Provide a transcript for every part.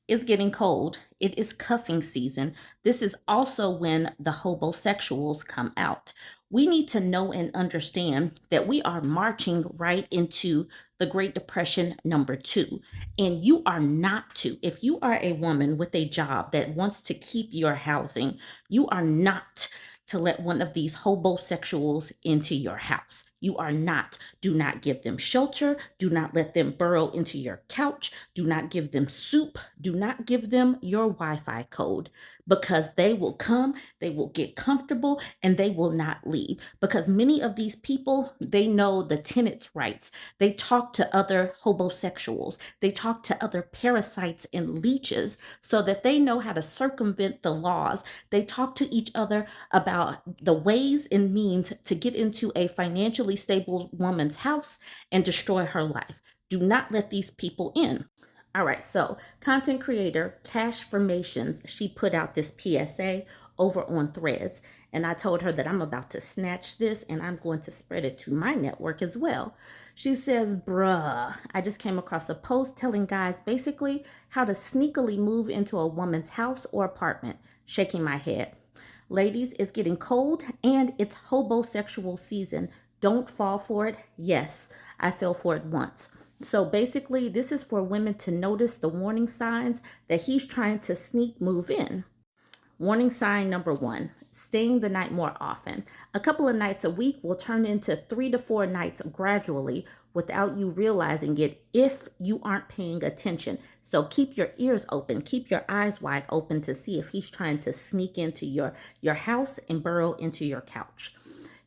It's getting cold. It is cuffing season. This is also when the HOBOsexuals come out. We need to know and understand that we are marching right into the Great Depression number 2. And you are not to. If you are a woman with a job that wants to keep your housing, you are not to let one of these HOBOsexuals into your house. You are not. Do not give them shelter. Do not let them burrow into your couch. Do not give them soup. Do not give them your Wi Fi code because they will come, they will get comfortable, and they will not leave. Because many of these people, they know the tenants' rights. They talk to other HOBOsexuals, they talk to other parasites and leeches so that they know how to circumvent the laws. They talk to each other about the ways and means to get into a financially stable woman's house and destroy her life. Do not let these people in. All right, so content creator Cash Formations, she put out this PSA over on Threads, and I told her that I'm about to snatch this and I'm going to spread it to my network as well. She says, bruh, I just came across a post telling guys basically how to sneakily move into a woman's house or apartment. Shaking my head. Ladies, it's getting cold and it's HOBOsexual season. Don't fall for it. Yes, I fell for it once. So basically, this is for women to notice the warning signs that he's trying to sneak move in. Warning sign number 1, staying the night more often. A couple of nights a week will turn into 3 to 4 nights gradually without you realizing it if you aren't paying attention. So keep your ears open, keep your eyes wide open to see if he's trying to sneak into your house and burrow into your couch.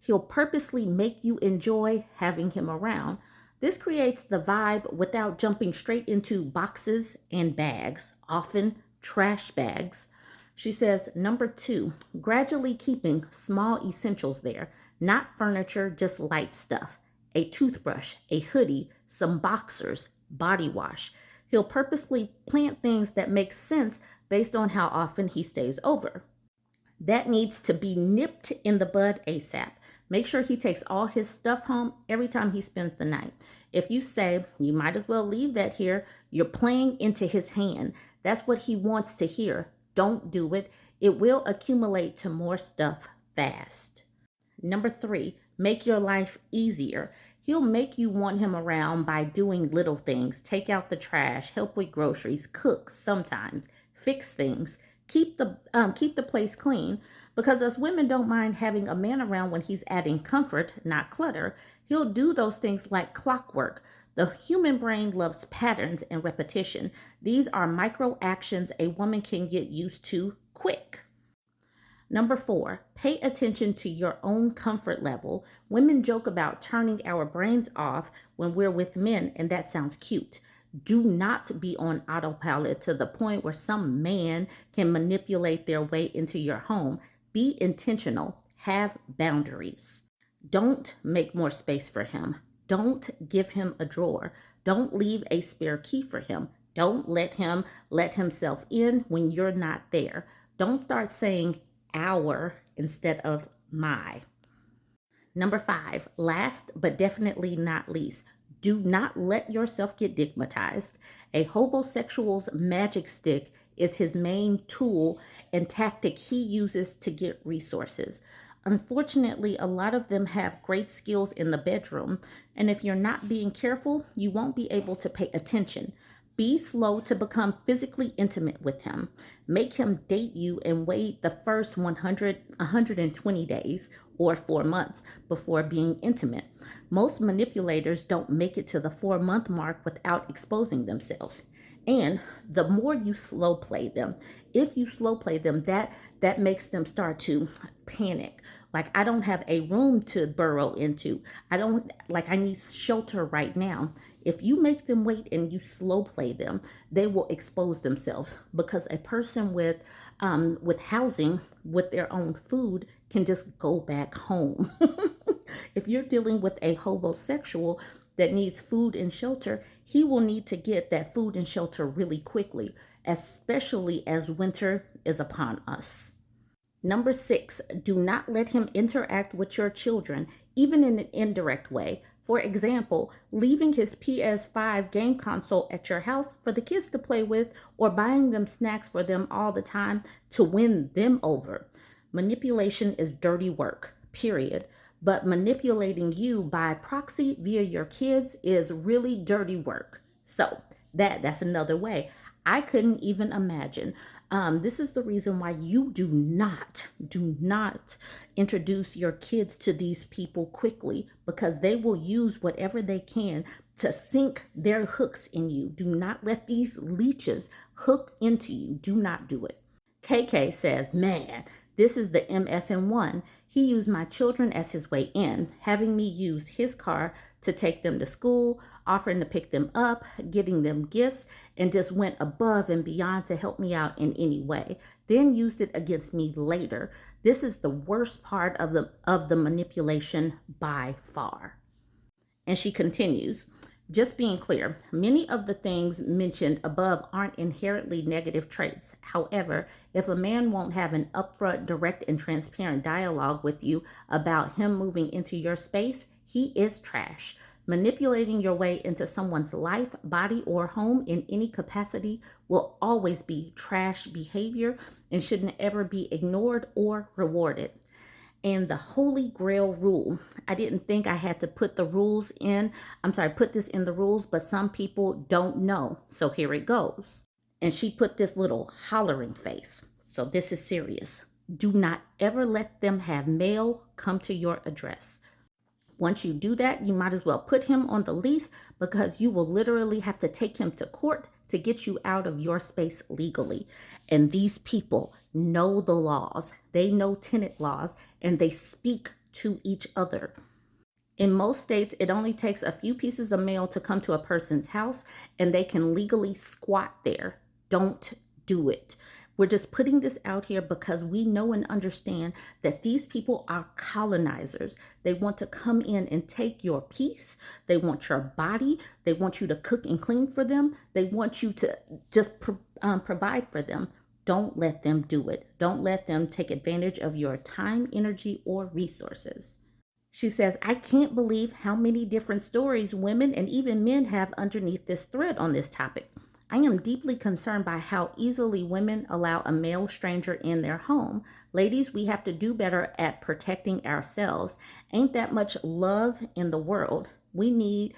He'll purposely make you enjoy having him around. This creates the vibe without jumping straight into boxes and bags, often trash bags. She says, number 2, gradually keeping small essentials there, not furniture, just light stuff. A toothbrush, a hoodie, some boxers, body wash. He'll purposely plant things that make sense based on how often he stays over. That needs to be nipped in the bud ASAP. Make sure he takes all his stuff home every time he spends the night. If you say, you might as well leave that here, you're playing into his hand. That's what he wants to hear. Don't do it. It will accumulate to more stuff fast. Number 3, make your life easier. He'll make you want him around by doing little things. Take out the trash, help with groceries, cook sometimes, fix things, keep the place clean. Because us women don't mind having a man around when he's adding comfort, not clutter. He'll do those things like clockwork. The human brain loves patterns and repetition. These are micro actions a woman can get used to quick. Number 4, pay attention to your own comfort level. Women joke about turning our brains off when we're with men, and that sounds cute. Do not be on autopilot to the point where some man can manipulate their way into your home. Be intentional. Have boundaries. Don't make more space for him. Don't give him a drawer. Don't leave a spare key for him. Don't let him let himself in when you're not there. Don't start saying our instead of my. Number 5, last but definitely not least, do not let yourself get digmatized. A HOBOsexual's magic stick is his main tool and tactic he uses to get resources. Unfortunately, a lot of them have great skills in the bedroom, and if you're not being careful, you won't be able to pay attention. Be slow to become physically intimate with him. Make him date you and wait the first 120 days or 4 months before being intimate. Most manipulators don't make it to the 4-month mark without exposing themselves. And the more you slow play them, if you slow play them, that makes them start to panic. Like, I don't have a room to burrow into. I need shelter right now. If you make them wait and you slow play them, they will expose themselves because a person with housing, with their own food, can just go back home. If you're dealing with a HOBOsexual that needs food and shelter, he will need to get that food and shelter really quickly, especially as winter is upon us. Number 6, do not let him interact with your children, even in an indirect way. For example, leaving his PS5 game console at your house for the kids to play with or buying them snacks for them all the time to win them over. Manipulation is dirty work, period. But manipulating you by proxy via your kids is really dirty work. So that's another way. I couldn't even imagine. This is the reason why you do not introduce your kids to these people quickly, because they will use whatever they can to sink their hooks in you. Do not let these leeches hook into you. Do not do it. KK says, man, this is the MFN1. He used my children as his way in, having me use his car to take them to school, offering to pick them up, getting them gifts, and just went above and beyond to help me out in any way. Then used it against me later. This is the worst part of the manipulation by far. And she continues, just being clear, many of the things mentioned above aren't inherently negative traits. However, if a man won't have an upfront, direct, and transparent dialogue with you about him moving into your space, he is trash. Manipulating your way into someone's life, body, or home in any capacity will always be trash behavior and shouldn't ever be ignored or rewarded. And the holy grail rule, I didn't think I had to put put this in the rules, but some people don't know. So here it goes. And she put this little hollering face. So this is serious. Do not ever let them have mail come to your address. Once you do that, you might as well put him on the lease, because you will literally have to take him to court to get you out of your space legally. And these people know the laws. They know tenant laws, and they speak to each other. In most states, it only takes a few pieces of mail to come to a person's house, and they can legally squat there. Don't do it. We're just putting this out here because we know and understand that these people are colonizers. They want to come in and take your peace. They want your body. They want you to cook and clean for them. They want you to just provide for them. Don't let them do it. Don't let them take advantage of your time, energy, or resources. She says, I can't believe how many different stories women and even men have underneath this thread on this topic. I am deeply concerned by how easily women allow a male stranger in their home. Ladies, we have to do better at protecting ourselves. Ain't that much love in the world. We need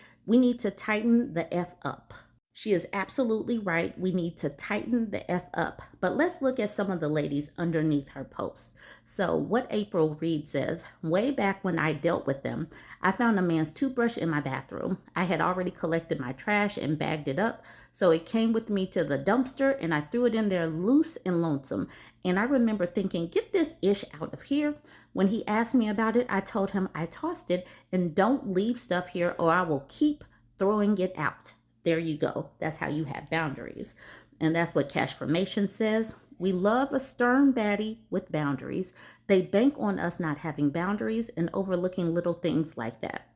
to tighten the F up. She is absolutely right. We need to tighten the F up. But let's look at some of the ladies underneath her posts. So what April Reed says, way back when I dealt with them, I found a man's toothbrush in my bathroom. I had already collected my trash and bagged it up. So it came with me to the dumpster and I threw it in there loose and lonesome. And I remember thinking, get this ish out of here. When he asked me about it, I told him I tossed it and don't leave stuff here or I will keep throwing it out. There you go. That's how you have boundaries. And that's what Cash Formation says. We love a stern baddie with boundaries. They bank on us not having boundaries and overlooking little things like that.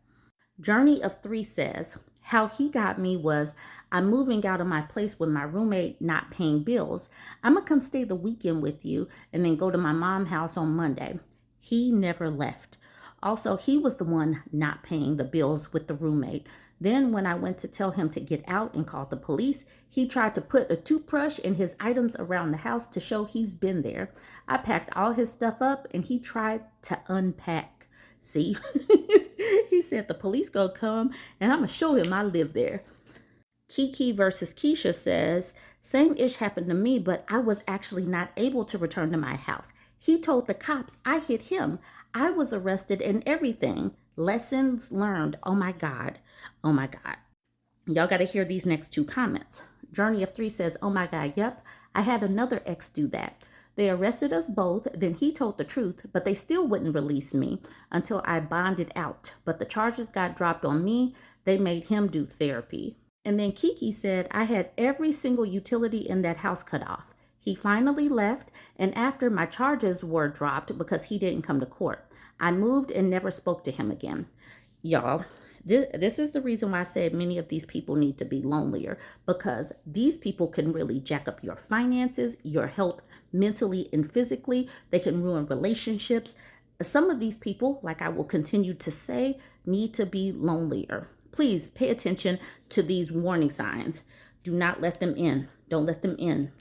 Journey of 3 says, how he got me was, I'm moving out of my place with my roommate not paying bills. I'm going to come stay the weekend with you and then go to my mom's house on Monday. He never left. Also, he was the one not paying the bills with the roommate. Then when I went to tell him to get out and call the police, he tried to put a toothbrush and his items around the house to show he's been there. I packed all his stuff up and he tried to unpack. See, he said the police gonna come and I'm gonna show him I live there. Kiki versus Keisha says, same ish happened to me, but I was actually not able to return to my house. He told the cops I hit him. I was arrested and everything. Lessons learned. Oh my God. Oh my God. Y'all got to hear these next 2 comments. Journey of 3 says, oh my God, yep. I had another ex do that. They arrested us both. Then he told the truth, but they still wouldn't release me until I bonded out. But the charges got dropped on me. They made him do therapy. And then Kiki said, I had every single utility in that house cut off. He finally left, and after my charges were dropped because he didn't come to court, I moved and never spoke to him again. Y'all, this is the reason why I said many of these people need to be lonelier, because these people can really jack up your finances, your health mentally and physically. They can ruin relationships. Some of these people, like I will continue to say, need to be lonelier. Please pay attention to these warning signs. Do not let them in. Don't let them in.